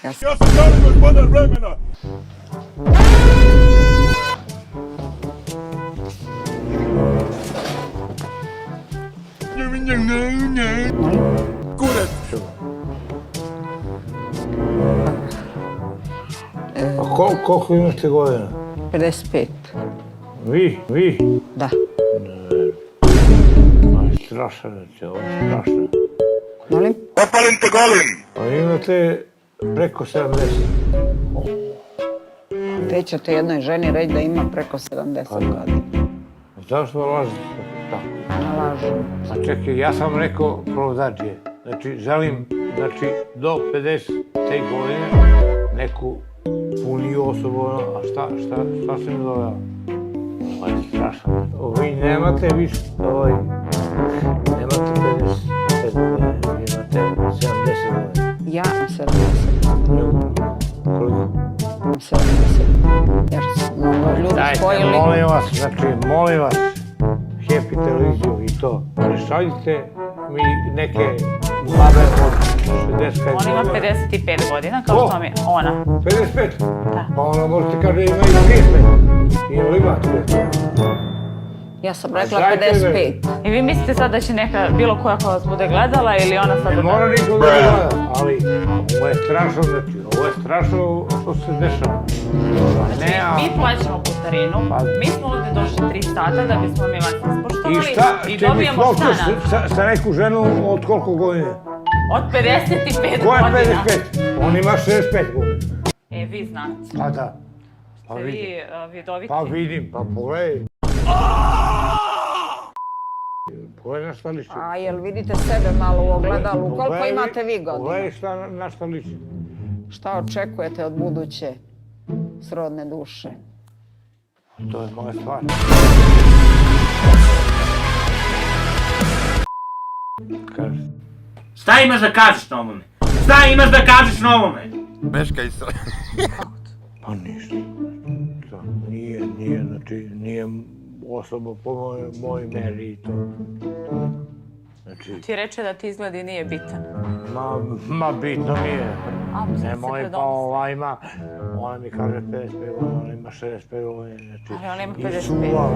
Ja sam stari gospodar vremena! Kurac! Koliko imate godina? 55. Vi? Da. Strašno je, ovo je strašno. Molim? Opalim te golim! Pa imate preko 70. Vi ćete jednoj ženi reći da ima preko 70 godina. Zašto lažete tako? Ne lažem. A čekaj, ja sam rekao provozačije. Znači, želim, do 50 te godine neku puniju osobu, a šta se mi dovela? Ovo je strašno. Vi nemate više, nemate 55 godina, imate 70 godina. Ja imam 70. Koliko? Imam 70. Jer mnogo ljudi spojili. Dajte, molim vas, Happy televiziju i to. Ne šaljite mi neke babe od 65 godina. On ima 55 godina, kao što mi ona. 55? Da. Pa ona možete kaže ima i 35. Ili ima 35? Ja sam rekla 55. I vi mislite sad da će neka, bilo koja koja vas bude gledala ili ona sad... Ne mora niko da gleda, ali ovo je strašno, ovo je strašno što se dešava. Mi plaćamo putarinu, mi smo ovdje došli 3 sata da bismo mi vas ispoštovali i Ti mi dobijemo stana. sa neku ženu od koliko godine? Od 55 Ko je godina. 55? On ima 65 godina. E, vi znate. Pa da. Pa Ste vidim. vi vidoviti. Pa vidim, pa pogledaj. Pogledaj na šta liči. A jel vidite sebe malo u ogledalu? Koliko imate vi godina? Pogledaj na šta liči. Šta očekujete od buduće srodne duše? To je moja stvar. Kaži. Šta imaš da kažeš na ovome? Šta imaš da kažeš na ovome? Meškaj se. Pa ništa. To nije osoba po mojoj meri i to. Znači, Ti reče da ti izgledi nije bitan. ma bitno mi je. Nemoj pa ova ima, ona mi kaže 55 godina, ona ima 65 godina, Ali ona ima i 55. suva,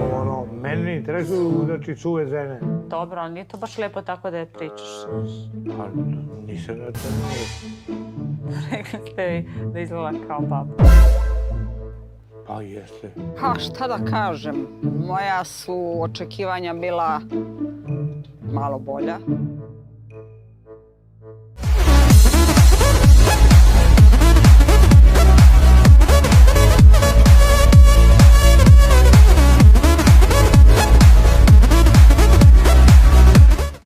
meni ne interesuju, suve žene. Dobro, ali nije to baš lijepo tako da je pričaš. Pa nisam na to Rekli ste vi da izgleda kao baba. Pa jeste. Ha, šta da kažem, moja su očekivanja bila malo bolja.